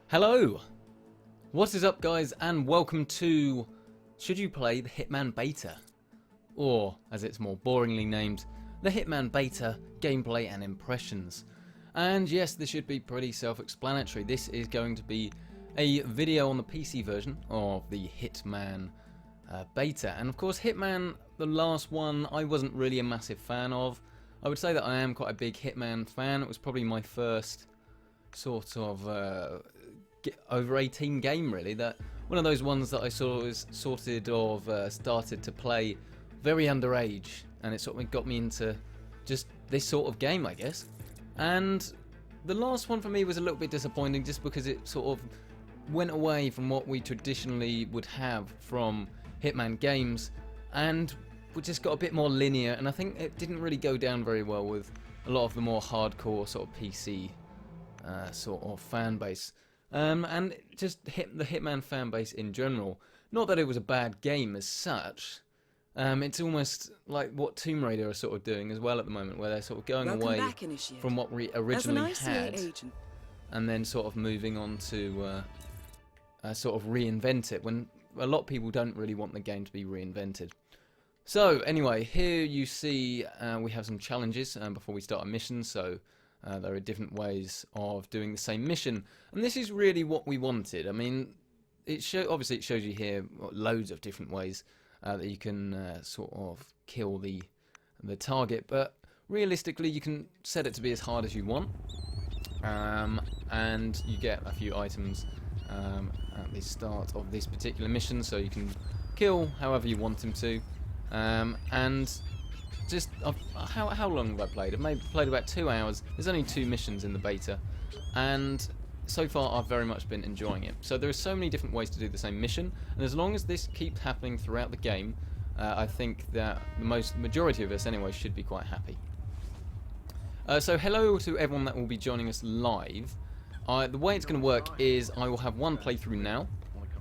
Hello! What is up, guys, and welcome to Should You Play the Hitman Beta? Or, as it's more boringly named, the Hitman Beta Gameplay and Impressions. And yes, this should be pretty self-explanatory. This is going to be a video on the PC version of the Hitman Beta. And of course, Hitman, the last one, I wasn't really a massive fan of. I would say that I am quite a big Hitman fan. It was probably my first sort of over 18 game, really. That one of those ones that I started to play very underage, and it sort of got me into just this sort of game, I guess. And the last one for me was a little bit disappointing, just because it sort of went away from what we traditionally would have from Hitman games, and we just got a bit more linear, and I think it didn't really go down very well with a lot of the more hardcore sort of PC sort of fan base. And just the Hitman fan base in general. Not that it was a bad game as such. It's almost like what Tomb Raider are sort of doing as well at the moment, where they're sort of going away from what we originally had, and then sort of moving on to sort of reinvent it, when a lot of people don't really want the game to be reinvented. So anyway, here you see we have some challenges before we start a mission. So there are different ways of doing the same mission, and this is really what we wanted. I mean, obviously it shows you here loads of different ways that you can sort of kill the target, but realistically you can set it to be as hard as you want, and you get a few items at the start of this particular mission, so you can kill however you want him to. And just how long have I played? I've maybe played about 2 hours. There's only 2 missions in the beta, and so far I've very much been enjoying it. So there are so many different ways to do the same mission, and as long as this keeps happening throughout the game, I think that the majority of us anyway should be quite happy. So hello to everyone that will be joining us live. The way it's going to work is I will have one playthrough now,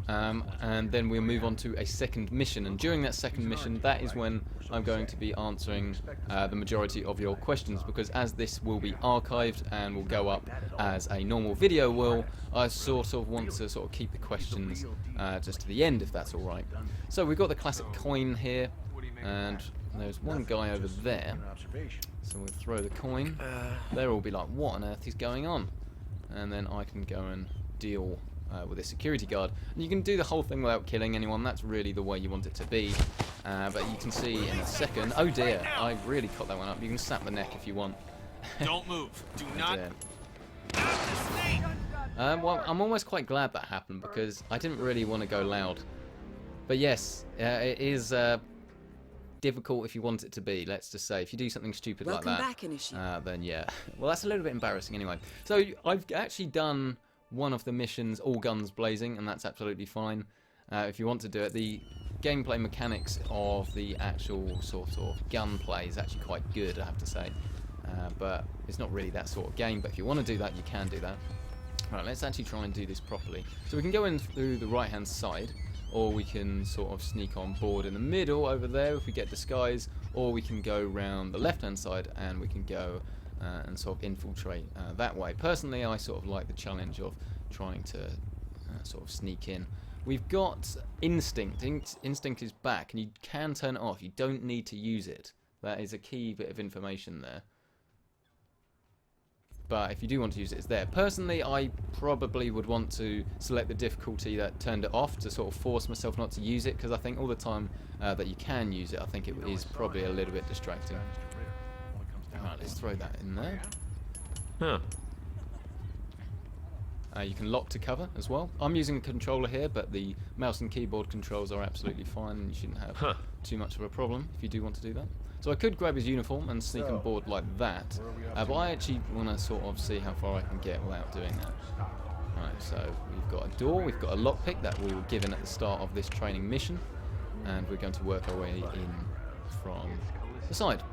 and then we'll move on to a second mission, and during that second mission, that is when I'm going to be answering the majority of your questions, because as this will be archived and will go up as a normal video will, I sort of want to sort of keep the questions just to the end, if that's alright. So we've got the classic coin here, and there's one guy over there, so we'll throw the coin. They'll all be like, what on earth is going on? And then I can go and deal with a security guard, and you can do the whole thing without killing anyone. That's really the way you want it to be, but you can see in a second. Oh dear, I really caught that one up. You can snap the neck if you want. Don't move. Do not. Well, I'm almost quite glad that happened, because I didn't really want to go loud. But yes, it is difficult if you want it to be. Let's just say, if you do something stupid like that, then yeah. Well, that's a little bit embarrassing anyway. So I've actually done one of the missions all guns blazing, and that's absolutely fine. If you want to do it, the gameplay mechanics of the actual sort of gunplay is actually quite good, I have to say. But it's not really that sort of game, but if you want to do that, you can do that. Right, let's actually try and do this properly. So we can go in through the right hand side, or we can sort of sneak on board in the middle over there if we get disguise, or we can go round the left hand side and we can go and sort of infiltrate that way. Personally, I sort of like the challenge of trying to sort of sneak in. We've got Instinct. Instinct is back, and you can turn it off. You don't need to use it. That is a key bit of information there. But if you do want to use it, it's there. Personally, I probably would want to select the difficulty that turned it off to sort of force myself not to use it, because I think all the time that you can use it, I think it is probably a little bit distracting. Alright, let's throw that in there. Huh. You can lock to cover as well. I'm using a controller here, but the mouse and keyboard controls are absolutely fine, and you shouldn't have too much of a problem if you do want to do that. So I could grab his uniform and sneak on board like that, but I actually want to sort of see how far I can get without doing that. Right, so we've got a door, we've got a lockpick that we were given at the start of this training mission, and we're going to work our way in from the side.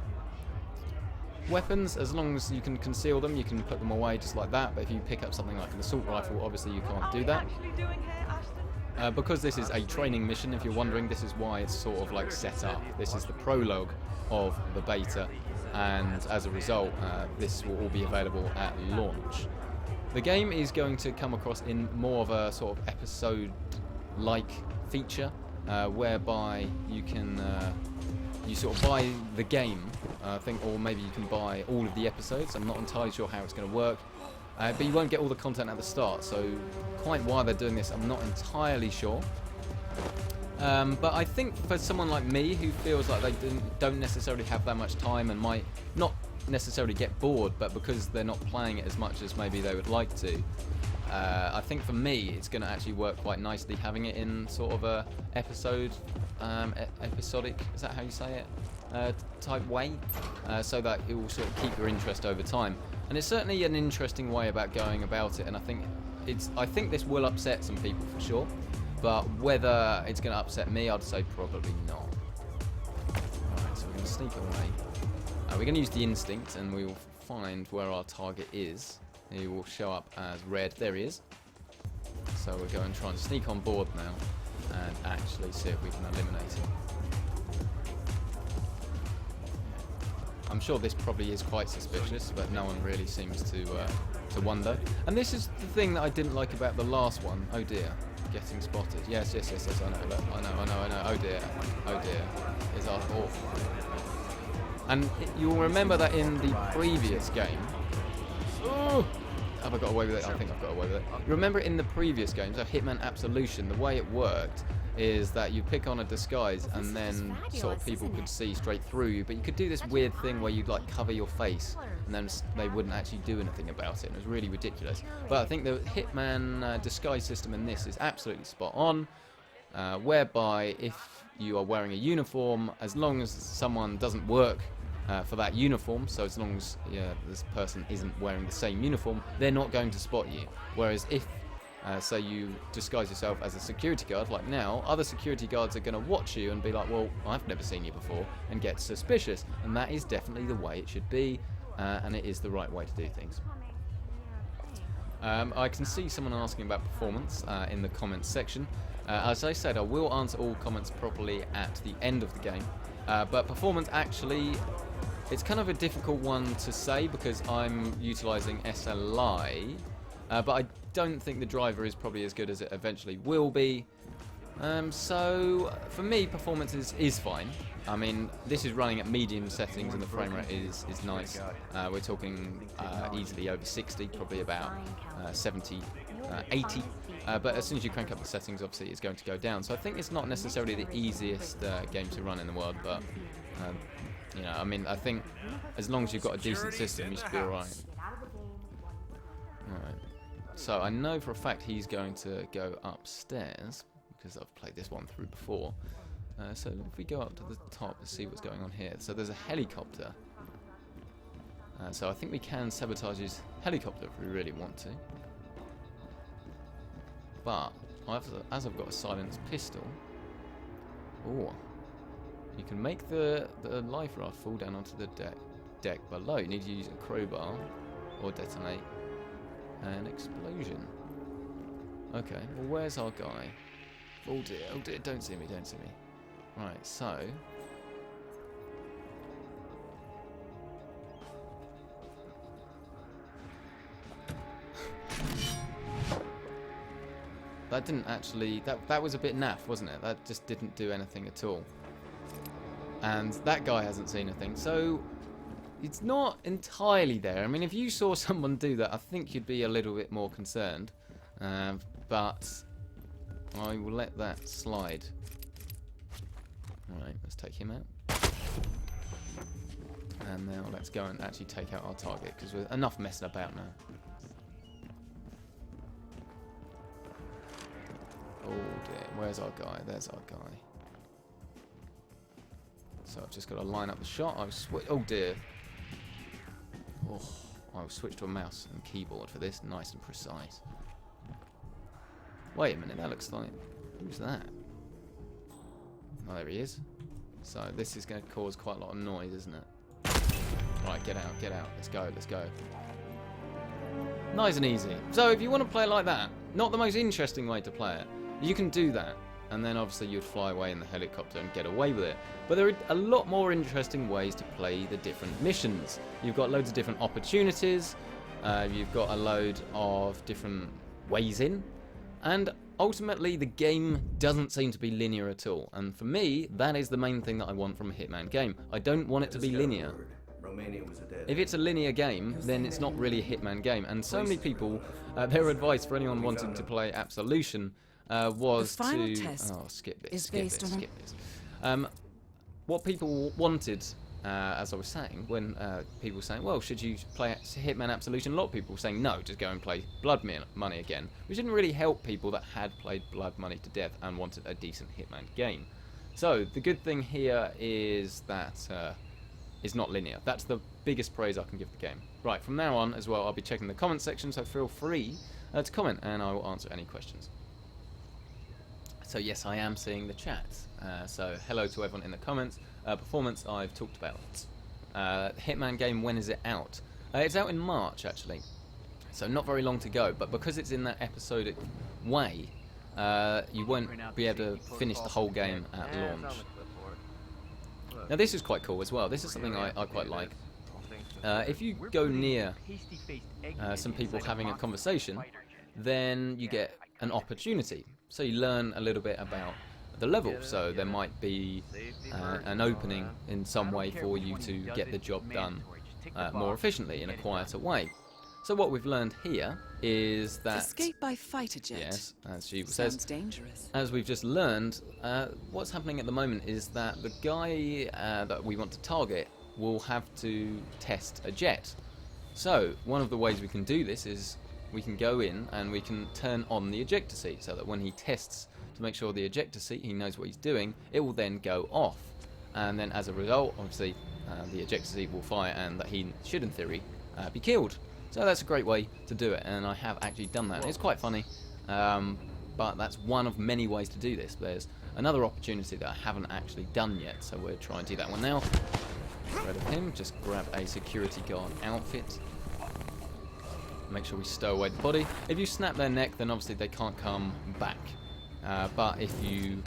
Weapons, as long as you can conceal them, you can put them away just like that, but if you pick up something like an assault rifle, obviously you can't do that. Because this is a training mission, if you're wondering, this is why it's sort of like set up. This is the prologue of the beta, and as a result, this will all be available at launch. The game is going to come across in more of a sort of episode-like feature, whereby you can you sort of buy the game, I think, or maybe you can buy all of the episodes. I'm not entirely sure how it's going to work, but you won't get all the content at the start. So quite why they're doing this, I'm not entirely sure. But I think for someone like me who feels like they don't necessarily have that much time and might not necessarily get bored, but because they're not playing it as much as maybe they would like to, I think for me it's going to actually work quite nicely having it in sort of a episodic, is that how you say it, type way, so that it will sort of keep your interest over time. And it's certainly an interesting way about going about it, and I think this will upset some people for sure, but whether it's going to upset me, I'd say probably not. Alright, so we're going to sneak away. We're going to use the instinct, and we will find where our target is. He will show up as red. There he is. So we're going to try and sneak on board now and actually see if we can eliminate him. I'm sure this probably is quite suspicious, but no one really seems to wonder. And this is the thing that I didn't like about the last one. Oh dear, getting spotted. Yes. I know. Look, I know. Oh dear. Is our awful. And you'll remember that in the previous game. Oh, have I got away with it? I think I've got away with it. You remember in the previous game, so Hitman Absolution, the way it worked is that you pick on a disguise and then sort of people could see straight through you, but you could do this weird thing where you'd like cover your face and then they wouldn't actually do anything about it, and it was really ridiculous. But I think the Hitman disguise system in this is absolutely spot on, whereby if you are wearing a uniform, as long as someone doesn't work for that uniform, so as long as this person isn't wearing the same uniform, they're not going to spot you. Whereas if say you disguise yourself as a security guard, like now, other security guards are going to watch you and be like, well, I've never seen you before, and get suspicious. And that is definitely the way it should be, and it is the right way to do things. I can see someone asking about performance in the comments section. As I said, I will answer all comments properly at the end of the game, but performance actually, it's kind of a difficult one to say because I'm utilising SLI, but I don't think the driver is probably as good as it eventually will be. So for me, performance is fine. I mean, this is running at medium settings and the frame rate is nice. We're talking easily over 60, probably about 70, 80. But as soon as you crank up the settings, obviously it's going to go down. So I think it's not necessarily the easiest game to run in the world, but you know, I mean, I think as long as you've got a decent system, you should be alright. Alright. So I know for a fact he's going to go upstairs, because I've played this one through before. So if we go up to the top and see what's going on here. So there's a helicopter. So I think we can sabotage his helicopter if we really want to. But as I've got a silenced pistol, oh, you can make the life raft fall down onto the deck below. You need to use a crowbar or detonate an explosion. Okay, well, where's our guy? Oh dear, don't see me. Right, so that didn't actually, that was a bit naff, wasn't it? That just didn't do anything at all. And that guy hasn't seen anything, so it's not entirely there. I mean, if you saw someone do that, I think you'd be a little bit more concerned. But I will let that slide. Alright, let's take him out. And now let's go and actually take out our target, because we're enough messing about now. Oh dear, where's our guy? There's our guy. So I've just got to line up the shot. Oh dear. Oh, I'll switch to a mouse and keyboard for this, nice and precise. Wait a minute, that looks like... Who's that? Oh, there he is. So this is going to cause quite a lot of noise, isn't it? Right, get out. Let's go. Nice and easy. So if you want to play it like that, not the most interesting way to play it, you can do that. And then obviously you'd fly away in the helicopter and get away with it. But there are a lot more interesting ways to play the different missions. You've got loads of different opportunities. You've got a load of different ways in, and ultimately the game doesn't seem to be linear at all. And for me, that is the main thing that I want from a Hitman game. I don't want it to be linear. If it's a linear game, then it's not really a Hitman game. And so many people, their advice for anyone wanting to play Absolution was to... Oh, skip this, skip this. What people wanted, as I was saying, when people were saying, well, should you play Hitman Absolution? A lot of people were saying, no, just go and play Blood Money again. Which didn't really help people that had played Blood Money to death and wanted a decent Hitman game. So, the good thing here is that it's not linear. That's the biggest praise I can give the game. Right, from now on as well, I'll be checking the comment section, so feel free to comment and I will answer any questions. So yes, I am seeing the chat. So hello to everyone in the comments. Performance I've talked about. Hitman game, when is it out? It's out in March actually, so not very long to go. But because it's in that episodic way, you won't be able to finish the whole game at launch. Now this is quite cool as well. This is something I quite like. If you go near some people having a conversation, then you get an opportunity. So you learn a little bit about the level. So there might be an opening in some way for you to get the job done more efficiently in a quieter way. So what we've learned here is that escape by fighter jet. Yes, as she says, dangerous. As we've just learned, what's happening at the moment is that the guy that we want to target will have to test a jet. So one of the ways we can do this is we can go in and we can turn on the ejector seat so that when he tests to make sure the ejector seat, he knows what he's doing, it will then go off. And then as a result, obviously, the ejector seat will fire and that he should, in theory, be killed. So that's a great way to do it, and I have actually done that. It's quite funny, but that's one of many ways to do this. There's another opportunity that I haven't actually done yet, so we'll try and do that one now. Get rid of him, just grab a security guard outfit. Make sure we stow away the body. If you snap their neck, then obviously they can't come back. But if you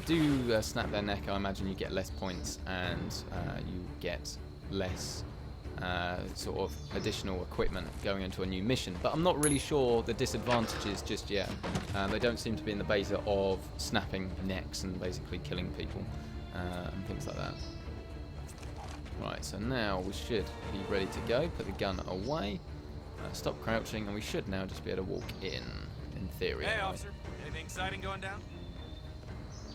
do snap their neck, I imagine you get less points and you get less sort of additional equipment going into a new mission. But I'm not really sure the disadvantages just yet. They don't seem to be in the beta of snapping necks and basically killing people and things like that. Right, so now we should be ready to go. Put the gun away. Stop crouching, and we should now just be able to walk in theory. Hey, anyway. officer. Anything exciting going down?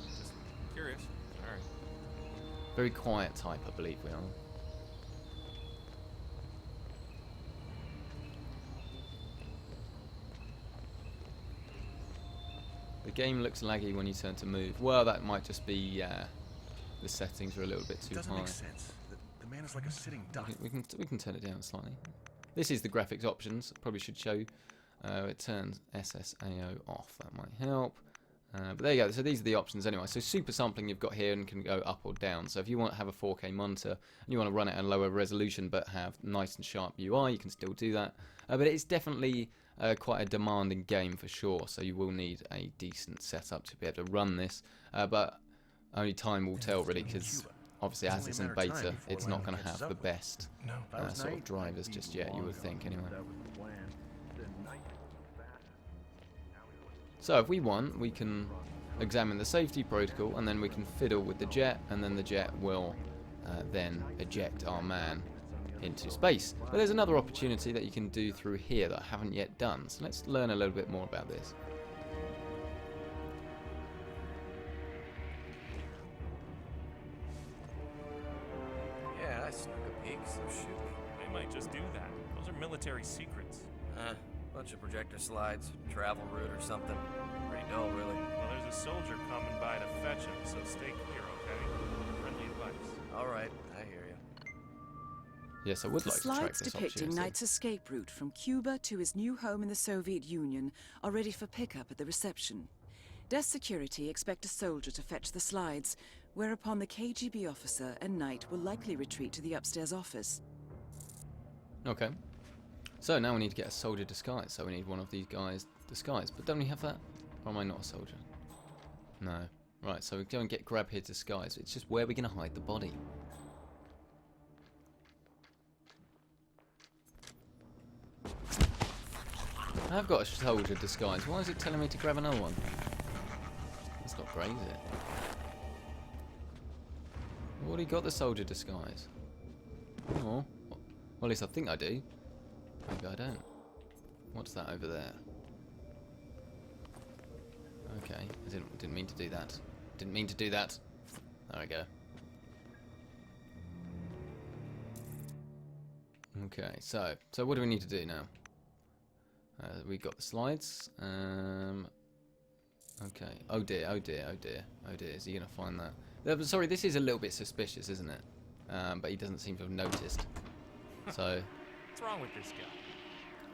Just curious. All right. Very quiet type, I believe we are. The game looks laggy when you turn to move. Well, that might just be the settings are a little bit too Doesn't high. make sense. The man is like a sitting duck. We can turn it down slightly. This is the graphics options. Probably should show. It turns SSAO off. That might help. But there you go. So these are the options anyway. So super sampling you've got here and can go up or down. So if you want to have a 4K monitor and you want to run it at a lower resolution but have nice and sharp UI, you can still do that. But it's definitely quite a demanding game for sure. So you will need a decent setup to be able to run this. But only time will tell really, because obviously as it's in beta, it's not going to have the best sort of drivers just yet, you would think anyway. So if we want, we can examine the safety protocol and then we can fiddle with the jet, and then the jet will then eject our man into space. But there's another opportunity that you can do through here that I haven't yet done, so let's learn a little bit more about this. Yeah, I snuck a peek, so shoot. They might just do that. Those are military secrets. Bunch of projector slides, travel route or something. Pretty dull, really. Well, there's a soldier coming by to fetch him, so stay clear, okay? Friendly advice. All right, I hear you. Yes, I would like to track Slides this depicting opportunity. Knight's escape route from Cuba to his new home in the Soviet Union are ready for pickup at the reception. Desk security expect a soldier to fetch the slides, whereupon the KGB officer and Knight will likely retreat to the upstairs office. Okay. So now we need to get a soldier disguise. So we need one of these guys disguised. But don't we have that? Or am I not a soldier? No. Right, so we go and get grab here disguise. It's just where we're going to hide the body. I've got a soldier disguise. Why is it telling me to grab another one? That's not great, is it? I've already got the soldier disguise. Oh. Well, at least I think I do. Maybe I don't. What's that over there? Okay. I didn't mean to do that. Didn't mean to do that. There we go. Okay, so what do we need to do now? We got the slides. Okay. Oh dear, oh dear, oh dear, oh dear. Is he gonna find that? Sorry, this is a little bit suspicious, isn't it? But he doesn't seem to have noticed. So. What's wrong with this guy?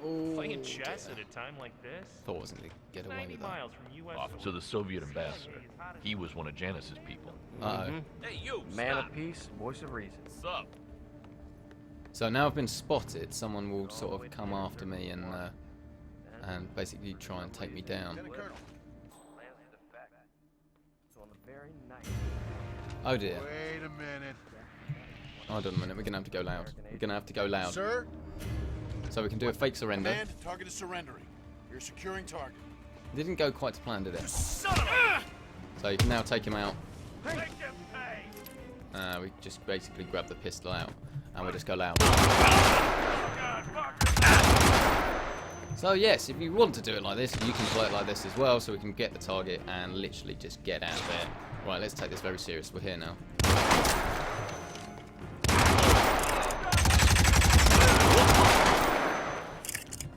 Oh, Playing chess at a time like this? Thought wasn't gonna get away 90 with that. miles from U.S. Officer, the Soviet ambassador. He was one of Janice's people. Uh-oh. Hey, you! Man stop. of peace, voice of reason. What's up? So now I've been spotted, someone will sort of come after me and basically try and take me down. Oh dear. Wait a minute. Hold on a minute, we're gonna have to go loud. We're gonna have to go loud. Sir? So we can do a fake surrender. Command, target is surrendering. You're securing target. Didn't go quite to plan, did it? Son of a... So you can now take him out. Make him pay! We just basically grab the pistol out and we'll just go loud. So yes, if you want to do it like this, you can play it like this as well, so we can get the target and literally just get out of there. Right, let's take this very serious. We're here now.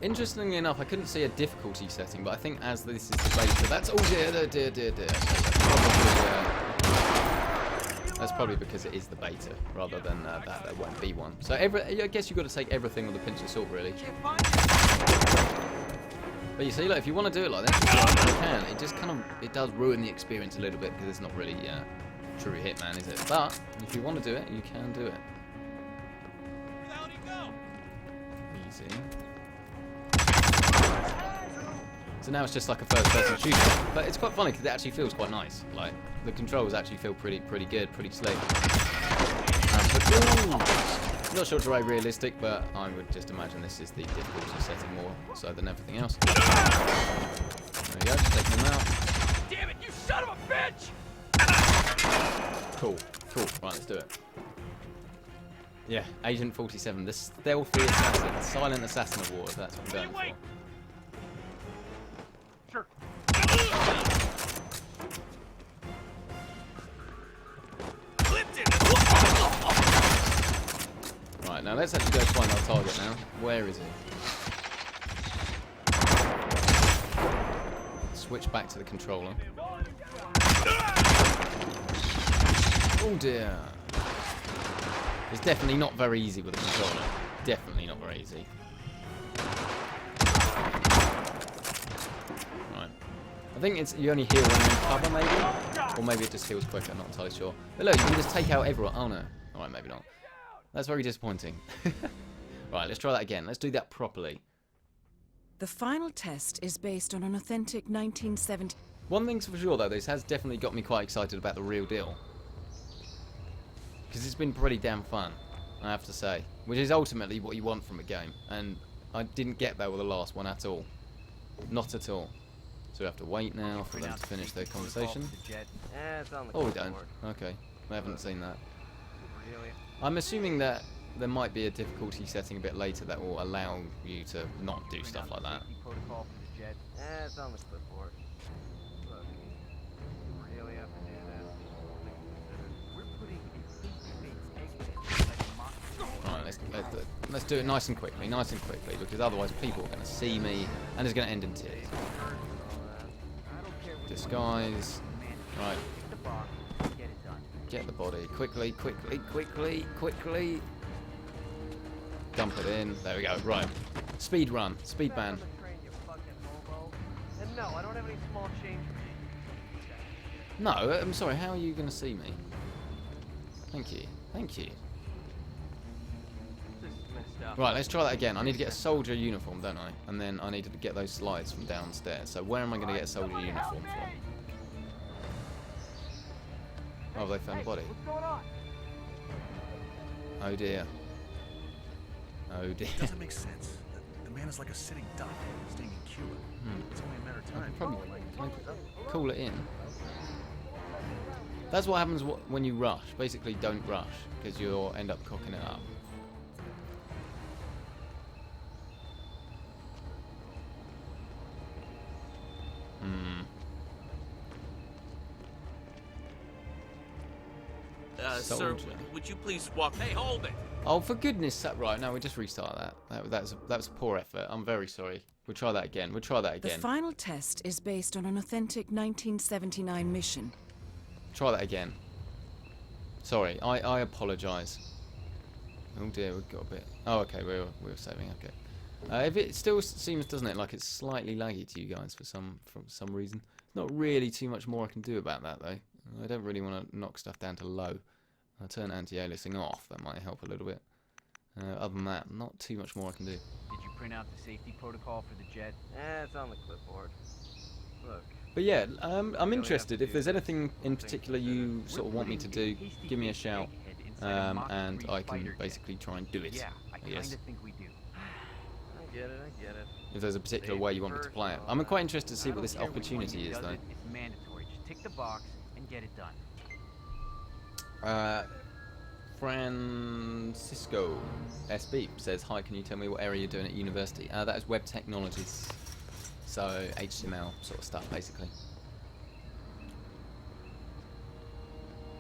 Interestingly enough, I couldn't see a difficulty setting, but I think as this is the beta, that's dear. That's probably because it is the beta, rather than that there won't be one. So I guess you've got to take everything with a pinch of salt, really. But you see, like, if you want to do it like this, you can. It just it does ruin the experience a little bit because it's not really true Hitman, is it? But if you want to do it, you can do it. Where the hell did he go? Easy. So now it's just like a first-person shooter, but it's quite funny because it actually feels quite nice. Like the controls actually feel pretty good, pretty slick. Not sure it's very realistic, but I would just imagine this is the difficulty setting more so than everything else. There we go, just taking them out. Damn it, you son of a bitch! Cool. Right, let's do it. Yeah, Agent 47, the stealthy assassin, the silent assassin of war. That's what I'm going for. Sure. Right, now let's actually go find our target now. Where is he? Switch back to the controller. Oh dear. It's definitely not very easy with the controller. Definitely not very easy. Right. I think you only heal when you're in cover, maybe? Or maybe it just heals quicker, not entirely sure. But look, you can just take out everyone. Oh no. Alright, maybe not. That's very disappointing. Right, let's try that again. Let's do that properly. The final test is based on an authentic 1970... One thing's for sure, though, this has definitely got me quite excited about the real deal. Because it's been pretty damn fun, I have to say. Which is ultimately what you want from a game. And I didn't get that with the last one at all. Not at all. So we have to wait now for them to finish their conversation. Oh, we don't. Okay. I haven't seen that. I'm assuming that there might be a difficulty setting a bit later that will allow you to not do stuff like that. It's on the clipboard. Look, you really have to do that. We're putting Right, let's do it nice and quickly, because otherwise people are going to see me and it's going to end in tears. Disguise. Right. Get the body. Quickly. Dump it in. There we go. Right. Speed run. Speed ban. And no, I don't have any small change. No, I'm sorry. How are you going to see me? Thank you. Right, let's try that again. I need to get a soldier uniform, don't I? And then I need to get those slides from downstairs. So where am I going to get a soldier uniform from? Oh, they found a body. Oh dear. It doesn't make sense. The man is like a sitting duck, staying in Cuba. It's only a matter of time. Probably can I call it in. That's what happens when you rush. Basically, don't rush because you'll end up cocking it up. Sir, Soldier. would you please walk? Hey, hold it! Oh, for goodness sake! Right, no, we just restart that. That was a poor effort. I'm very sorry. We'll try that again. The final test is based on an authentic 1979 mission. Try that again. Sorry, I apologise. Oh dear, we've got a bit. Oh, okay, we were saving. Okay. If it still seems, doesn't it, like it's slightly laggy to you guys for some reason. Not really too much more I can do about that though. I don't really want to knock stuff down to low. I'll turn anti-aliasing off. That might help a little bit. Other than that, not too much more I can do. Did you print out the safety protocol for the jet? It's on the clipboard. Look. But yeah, I'm interested. If there's anything in particular you sort of want me to do, give me a shout, and I can basically try and do it. Yeah, I guess. kinda think we do. I get it. If there's a particular way you want me to play it, I'm quite interested to see what this opportunity is, though. It's mandatory. Just tick the box and get it done. Francisco SB says, "Hi, can you tell me what area you're doing at university?" That is web technologies, so HTML sort of stuff, basically.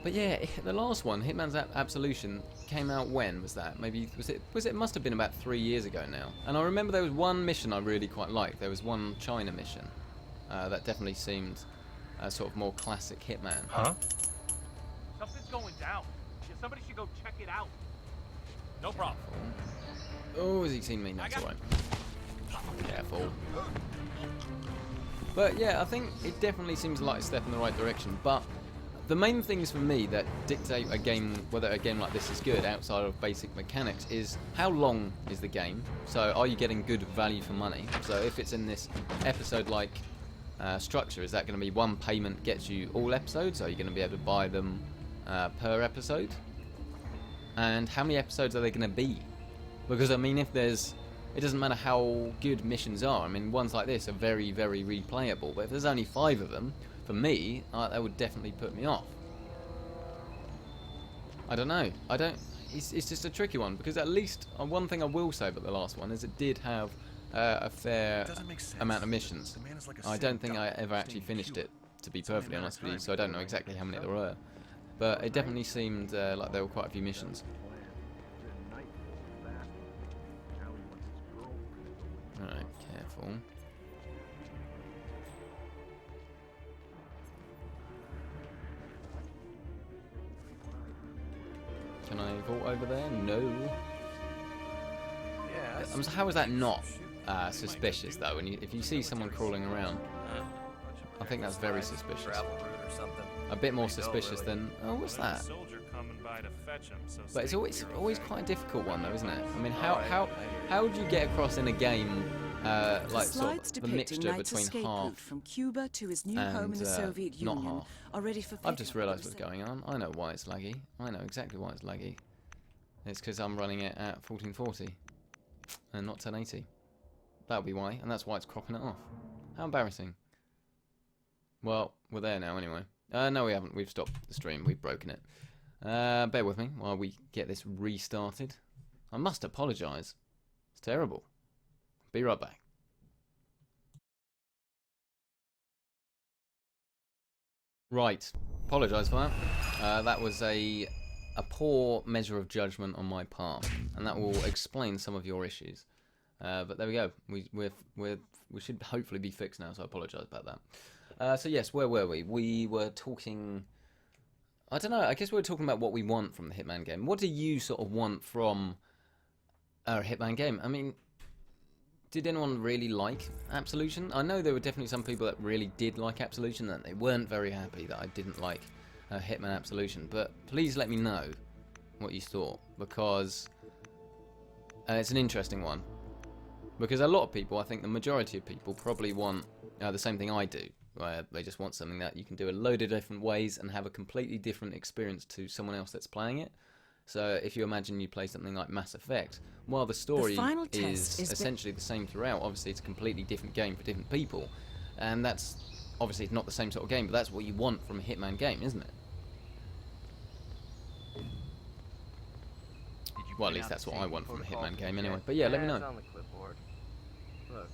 But yeah, the last one, Hitman's Absolution, came out when was that? Maybe was it must have been about 3 years ago now. And I remember there was one mission I really quite liked. There was one China mission that definitely seemed sort of more classic Hitman. Huh? Something's going down. Somebody should go check it out. No problem. Oh, has he seen me? That's alright. Careful. But yeah, I think it definitely seems like a step in the right direction. But the main things for me that dictate a game, whether a game like this is good outside of basic mechanics, is how long is the game. So are you getting good value for money? So if it's in this episode-like structure, is that going to be one payment gets you all episodes? Are you going to be able to buy them per episode? And how many episodes are they going to be? Because I mean, if there's, it doesn't matter how good missions are. I mean, ones like this are very, very replayable. But if there's only 5 of them, for me, that would definitely put me off. I don't know. It's just a tricky one, because at least one thing I will say about the last one is it did have a fair amount of missions. I don't think I ever actually finished it, to be perfectly honest with you. So I don't know exactly how many there were. But it definitely seemed like there were quite a few missions. Alright, careful. Can I vault over there? No. Yeah. How is that not suspicious, though? If you see someone crawling around, I think that's very suspicious. Travel route or something. A bit more suspicious than, oh, what's that? Soldier coming by to fetch him, so But it's stay always clear, quite a difficult one, though, isn't it? I mean, Alright, how would you get across in a game like Slides sort of the depicting mixture Knight's between escape route half? from Cuba to his new home in the and, Soviet not Union half. are ready for I've just pickup at the realised what's reception. going on. I know why it's laggy. I know exactly why it's laggy. It's because I'm running it at 1440 and not 1080. That'll be why, and that's why it's cropping it off. How embarrassing. Well, we're there now anyway. No, we haven't. We've stopped the stream. We've broken it. Bear with me while we get this restarted. I must apologise. It's terrible. Be right back. Right. Apologise for that. That was a poor measure of judgment on my part, and that will explain some of your issues. But there we go. We should hopefully be fixed now, so I apologise about that. So yes, where were we? We were talking, I don't know, I guess we were talking about what we want from the Hitman game. What do you sort of want from a Hitman game? I mean, did anyone really like Absolution? I know there were definitely some people that really did like Absolution, and they weren't very happy that I didn't like Hitman Absolution. But please let me know what you thought, because it's an interesting one. Because a lot of people, I think the majority of people, probably want the same thing I do. Where they just want something that you can do a load of different ways and have a completely different experience to someone else that's playing it. So if you imagine you play something like Mass Effect, while the story final is test is essentially the same throughout, obviously it's a completely different game for different people, and that's obviously not the same sort of game, but that's what you want from a Hitman game, isn't it? Well, at least that's what I want from a Hitman game anyway. But yeah, let me know. It's on the clipboard. Look.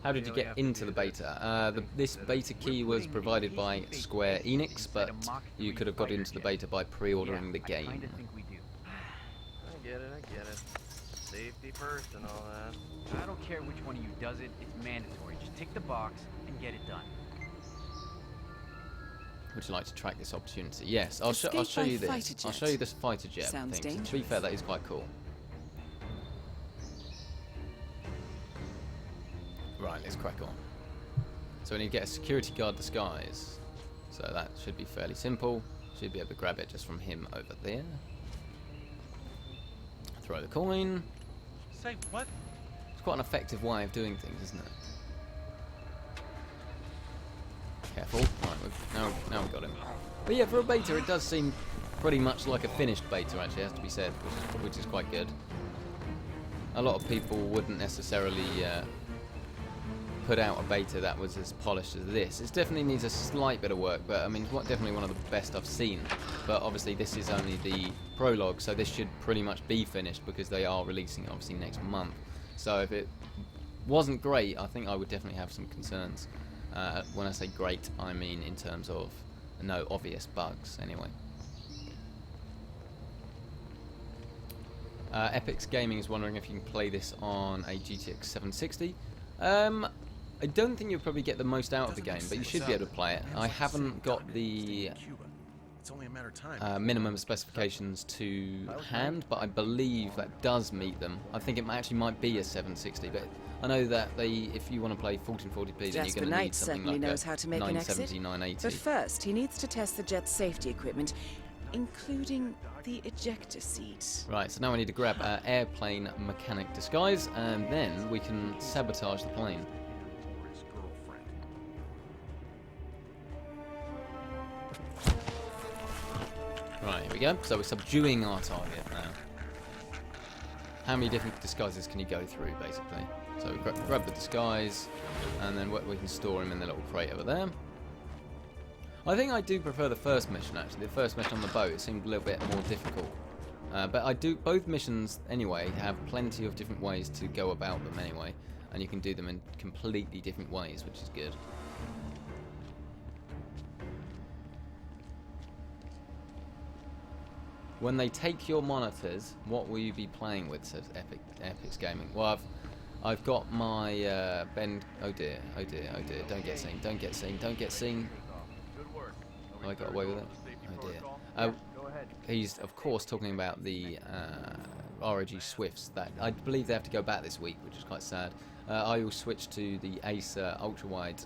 How did you get into the beta? This beta key was provided by Square Enix, but you could have got into the beta by pre-ordering the game. I get it. Safety first and all that. I don't care which one of you does it, it's mandatory. Just tick the box and get it done. Would you like to track this opportunity? Yes, I'll show Escape you by this. fighter jet. I'll show you this fighter jet Sounds thing. To be dangerous. fair, that is quite cool. Right, let's crack on. So we need to get a security guard disguise. So that should be fairly simple. Should be able to grab it just from him over there. Throw the coin. Say what? It's quite an effective way of doing things, isn't it? Careful. Right, now we've got him. But yeah, for a beta, it does seem pretty much like a finished beta, actually, has to be said, which is quite good. A lot of people wouldn't necessarily put out a beta that was as polished as this. It definitely needs a slight bit of work, but I mean, it's definitely one of the best I've seen. But obviously, this is only the prologue, so this should pretty much be finished because they are releasing it obviously next month. So if it wasn't great, I think I would definitely have some concerns. When I say great, I mean in terms of no obvious bugs, anyway. Epix Gaming is wondering if you can play this on a GTX 760. I don't think you'll probably get the most out of the game, but you should be able to play it. I haven't got the It's only a matter of time. minimum specifications to hand, but I believe that does meet them. I think it actually might be a 760, but I know that if you want to play 1440p, then you're Jasper going to Knight need something certainly like knows a how to make an exit. 970, 980. But first, he needs to test the jet's safety equipment, including the ejector seat. Right, so now we need to grab our airplane mechanic disguise, and then we can sabotage the plane. Right, here we go. So we're subduing our target now. How many different disguises can you go through, basically? So we grab the disguise, and then we can store him in the little crate over there. I think I do prefer the first mission, actually. The first mission on the boat, it seemed a little bit more difficult. But both missions, anyway, have plenty of different ways to go about them, anyway. And you can do them in completely different ways, which is good. When they take your monitors, what will you be playing with, says Epix Gaming? Well, I've got my Ben... Oh dear, don't get seen, don't get seen. Oh, I got away with it? Oh dear. He's, of course, talking about the ROG Swifts. That I believe they have to go back this week, which is quite sad. I will switch to the Acer ultra-wide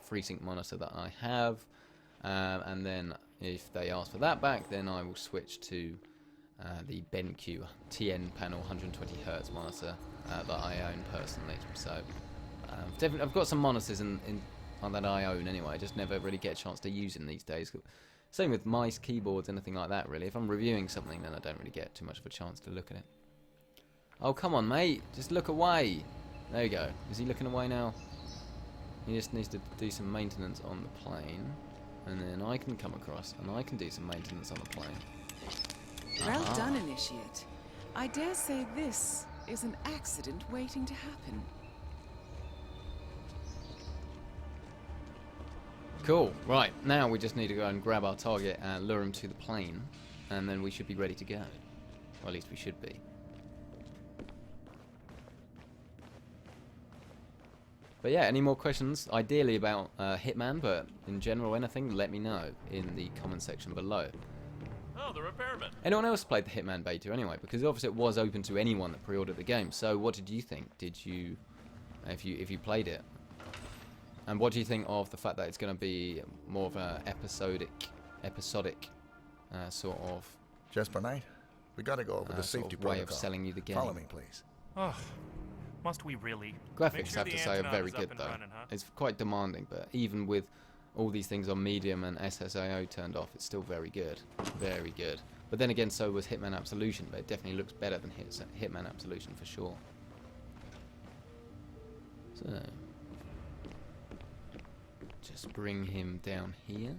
FreeSync monitor that I have, and then if they ask for that back, then I will switch to the BenQ TN panel 120Hz monitor that I own personally. So definitely, I've got some monitors that I own anyway. I just never really get a chance to use them these days. Same with mice, keyboards, anything like that, really. If I'm reviewing something, then I don't really get too much of a chance to look at it. Oh, come on, mate. Just look away. There you go. Is he looking away now? He just needs to do some maintenance on the plane. And then I can come across, and I can do some maintenance on the plane. Well done, Initiate. I dare say this is an accident waiting to happen. Cool. Right, now we just need to go and grab our target and lure him to the plane, and then we should be ready to go. Or at least we should be. But yeah, any more questions, ideally about Hitman, but in general anything, let me know in the comment section below. Oh, the repairman. Anyone else played the Hitman beta anyway? Because obviously it was open to anyone that pre-ordered the game. So what did you think? Did you, if you played it? And what do you think of the fact that it's going to be more of a episodic sort of Jasper Knight, we gotta go over the safety sort of way protocol. of selling you the game? Follow me, please. Oh, must we really? Graphics, Make sure I have the to say, are antenna very is up good and though. running, huh? It's quite demanding, but even with all these things on medium and SSIO turned off, it's still very good. Very good. But then again, so was Hitman Absolution, but it definitely looks better than Hitman Absolution for sure. So, just bring him down here.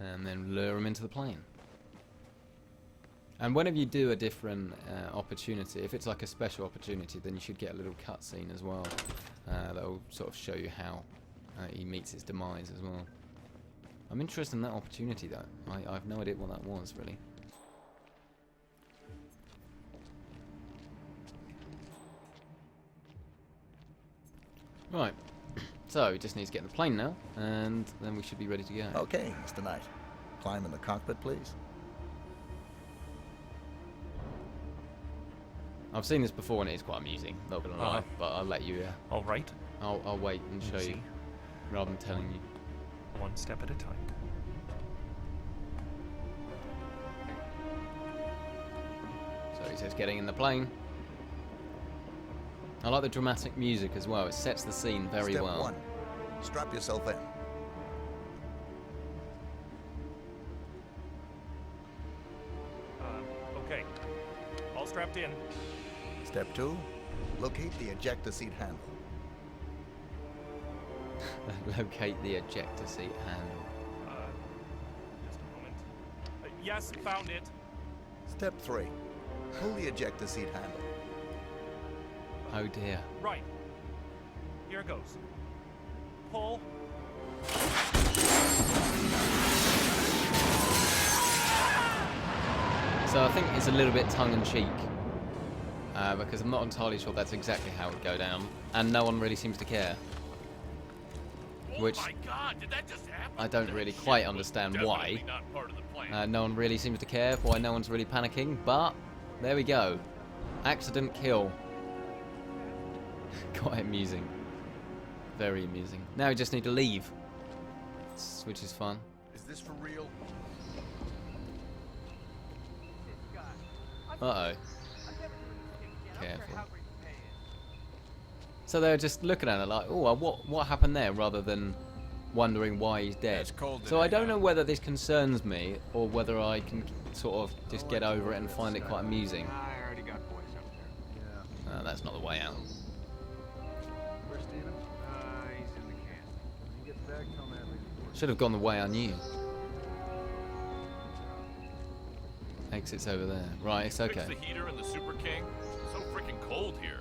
And then lure him into the plane. And whenever you do a different opportunity, if it's like a special opportunity, then you should get a little cutscene as well. That will sort of show you how he meets his demise as well. I'm interested in that opportunity though. I have no idea what that was really. Right, so he just needs to get in the plane now, and then we should be ready to go. Okay, Mr. Knight. Climb in the cockpit, please. I've seen this before and it is quite amusing, not gonna lie, but I'll let you, All right. I'll wait and show you, rather than telling you. One step at a time. So he says getting in the plane. I like the dramatic music as well, it sets the scene very Step well. 1. Strap yourself in. Okay. All strapped in. Step 2. Locate the ejector seat handle. Locate the ejector seat handle. Just a moment. Yes, found it. Step 3. Pull the ejector seat handle. Oh dear. Right. Here goes. Pull. So I think it's a little bit tongue-in-cheek, because I'm not entirely sure that's exactly how it would go down, and no one really seems to care. Which Oh my God, did that just happen? I don't really quite understand why. Definitely not part of the plan. No one really seems to care, why no one's really panicking, but there we go. Accident kill. Quite amusing. Very amusing. Now we just need to leave, which is fun. Is this for real? Uh-oh. Careful. So they're just looking at it like, oh, what happened there, rather than wondering why he's dead. It's cold So I today, don't know huh? whether this concerns me, or whether I can sort of just get over it and find it quite amusing. I already got boys up there. Yeah. That's not the way out. Where's Steven? He's in the camp. When he gets back, tell me I leave. Should have gone the way I knew. Exit's over there. Right, it's okay. Fix the heater in the Super King. It's so freaking cold here.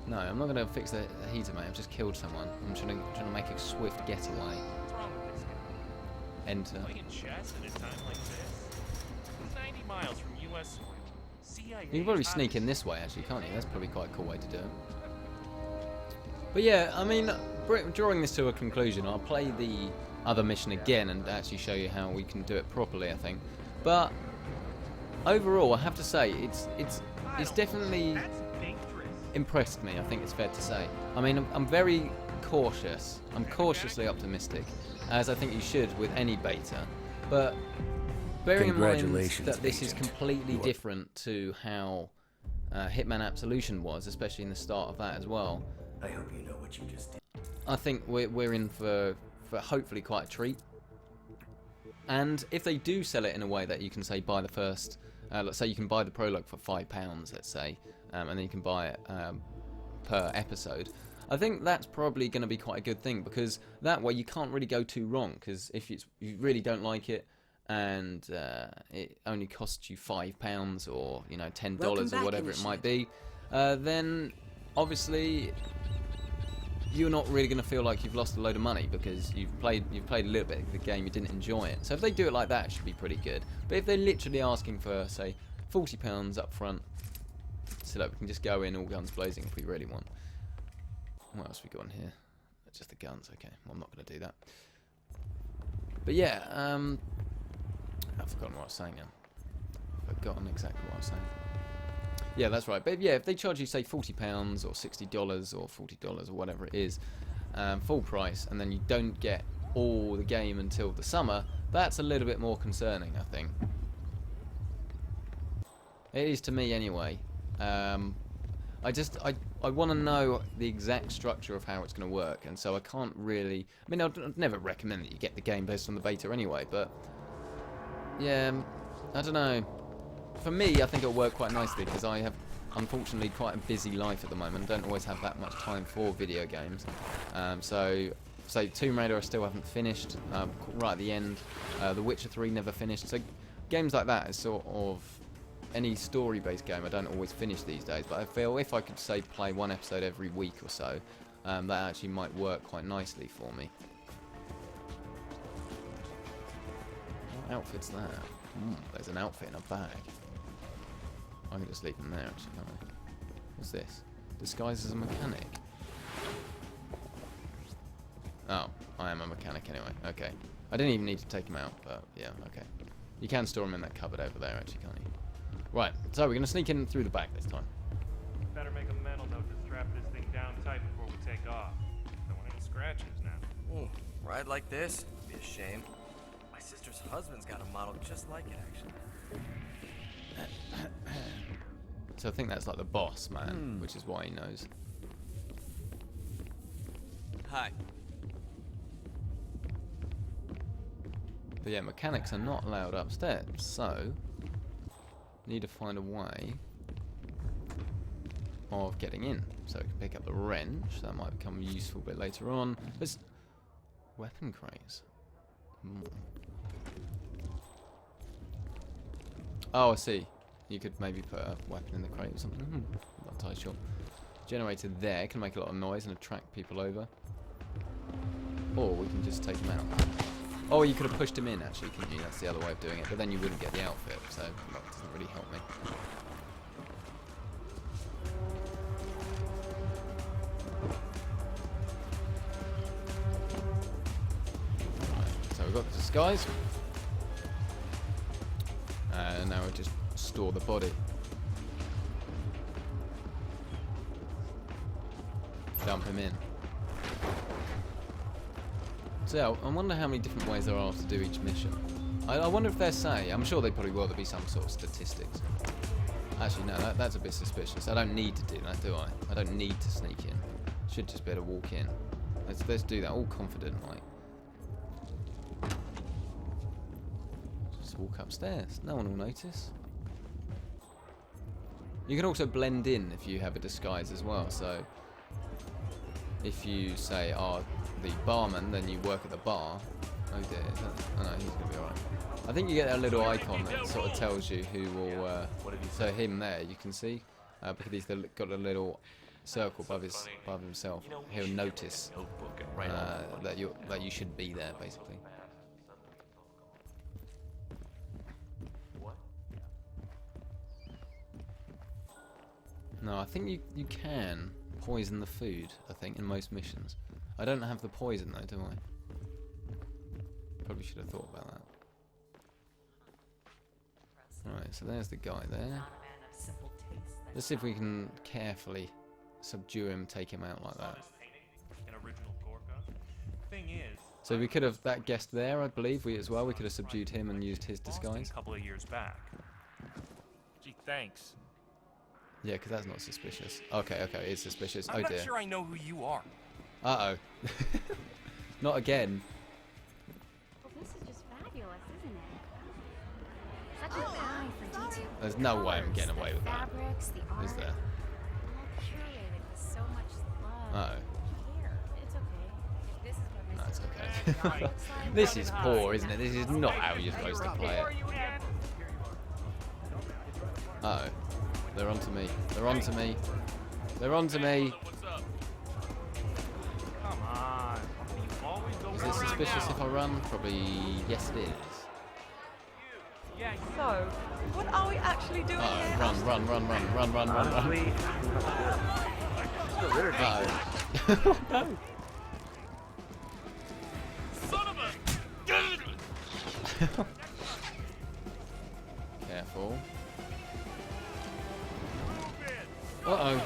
No, I'm not going to fix the heater, mate. I've just killed someone. I'm trying to make a swift getaway. What's wrong with this guy? Enter. Playing chess at a time like this? 90 miles from U.S. soil. CIA. You can probably sneak in this way, actually, can't you? That's probably quite a cool way to do it. But yeah, I mean, drawing this to a conclusion, I'll play the other mission again and actually show you how we can do it properly, I think. But overall, I have to say, it's definitely impressed me, I think it's fair to say. I mean, I'm very cautious. I'm cautiously optimistic, as I think you should with any beta. But bearing in mind that this is completely different to how Hitman Absolution was, especially in the start of that as well. I hope you know what you just did. I think we're in for hopefully quite a treat. And if they do sell it in a way that you can say buy the first, let's say you can buy the prologue for £5, let's say, and then you can buy it per episode, I think that's probably going to be quite a good thing, because that way you can't really go too wrong, because if you really don't like it and it only costs you £5 or $10 or whatever it might be, then obviously you're not really going to feel like you've lost a load of money, because you've played a little bit of the game, you didn't enjoy it. So if they do it like that, it should be pretty good. But if they're literally asking for, say, £40 up front, so that we can just go in all guns blazing if we really want. What else we got in here? Just the guns, okay. Well, I'm not going to do that. But yeah, I've forgotten what I was saying now. I've forgotten exactly what I was saying. Yeah, that's right. But yeah, if they charge you, say, £40 or $60 or $40 or whatever it is, full price, and then you don't get all the game until the summer, that's a little bit more concerning, I think. It is to me anyway. I want to know the exact structure of how it's going to work, and so I can't really... I mean, I'd never recommend that you get the game based on the beta anyway, but... Yeah, I don't know. For me, I think it'll work quite nicely, because I have, unfortunately, quite a busy life at the moment. I don't always have that much time for video games. So Tomb Raider I still haven't finished, right at the end. The Witcher 3 never finished. So games like that is sort of... Any story-based game I don't always finish these days, but I feel if I could, say, play one episode every week or so, that actually might work quite nicely for me. What outfit's that? There's an outfit in a bag. I can just leave them there, actually, can't I? What's this? Disguised as a mechanic. Oh, I am a mechanic anyway. Okay. I didn't even need to take him out, but yeah, okay. You can store him in that cupboard over there, actually, can't you? Right, so we're going to sneak in through the back this time. Better make a mental note to strap this thing down tight before we take off. Don't want any scratches now. Ooh, ride like this? Be a shame. My sister's husband's got a model just like it, actually. So I think that's like the boss man, which is why he knows. Hi. But yeah, mechanics are not allowed upstairs, so... Need to find a way of getting in. So we can pick up the wrench. That might become useful a bit later on. There's weapon crates. Oh, I see. You could maybe put a weapon in the crate or something. Not entirely sure. Generator there can make a lot of noise and attract people over. Or we can just take him out. Oh, you could have pushed him in, actually, couldn't you? That's the other way of doing it. But then you wouldn't get the outfit, so that doesn't really help me. Right, so we've got the disguise. And now we'll just store the body. Dump him in. So yeah, I wonder how many different ways there are to do each mission. I wonder if they're saying, I'm sure they probably will, there'll be some sort of statistics. Actually no, that's a bit suspicious. I don't need to do that, do I? I don't need to sneak in. Should just be able to walk in. Let's do that, all confident like. Just walk upstairs, no one will notice. You can also blend in if you have a disguise as well, so if you say, oh, the barman, then you work at the bar. Oh dear, oh no, he's gonna be alright. I think you get a little icon that sort of tells you who will, so him there, you can see, because he's got a little circle above himself. He'll notice that you should be there, basically. No, I think you can poison the food, I think, in most missions. I don't have the poison though, do I? Probably should have thought about that. Right, so there's the guy there. Let's see if we can carefully subdue him, take him out like that. So we could have, that guest there, I believe, we could have subdued him and used his disguise. A couple of years back. Gee, thanks. Yeah, because that's not suspicious. Okay, it's suspicious. I'm not sure I know who you are. Uh-oh. Not again. Well, this is just fabulous, isn't it? Such an eye for detail. There's no way I'm getting away with that. Fabrics, the art, is there? all curated with so much love. Uh-oh. Here, it's okay. This is what No, it's okay. okay. This is poor, isn't it? This is not how you're supposed to play it. Uh-oh. They're onto me. They're onto me. They're onto me. Come on. Is it suspicious if I run? Probably yes it is. So, what are we actually doing here? Run. Uh-oh. No. Son of a... Careful. Uh-oh.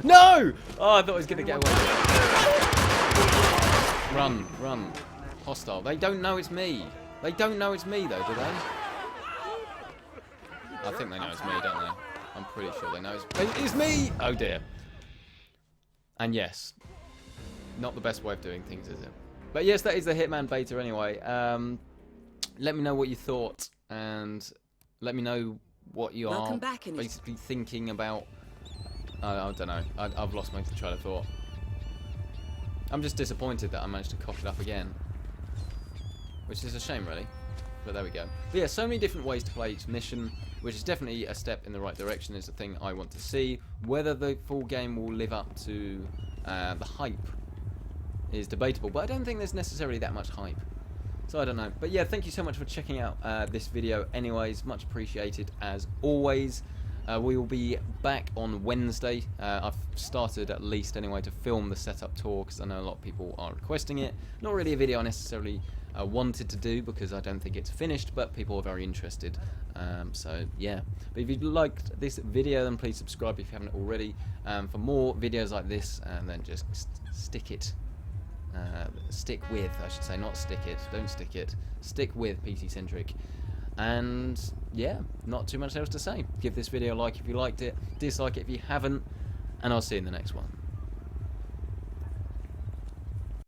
No! Oh, I thought I was going to get away. Run. Hostile. They don't know it's me. They don't know it's me, though, do they? I think they know it's me, don't they? I'm pretty sure they know it's me! Oh dear. And yes, not the best way of doing things, is it? But yes, that is the Hitman beta anyway. Let me know what you thought, and let me know what you are basically thinking about. I don't know. I've lost my train of thought. I'm just disappointed that I managed to cock it up again, which is a shame, really. But there we go. But yeah, so many different ways to play each mission, which is definitely a step in the right direction. Is the thing I want to see. Whether the full game will live up to the hype is debatable, but I don't think there's necessarily that much hype. So I don't know. But yeah, thank you so much for checking out this video anyways. Much appreciated as always. We will be back on Wednesday. I've started at least anyway to film the setup tour because I know a lot of people are requesting it. Not really a video I necessarily wanted to do because I don't think it's finished, but people are very interested. So yeah. But if you liked this video, then please subscribe if you haven't already for more videos like this, and then just stick with, I should say, not stick it, don't stick it, stick with PC Centric. And yeah, not too much else to say. Give this video a like if you liked it, dislike it if you haven't, and I'll see you in the next one.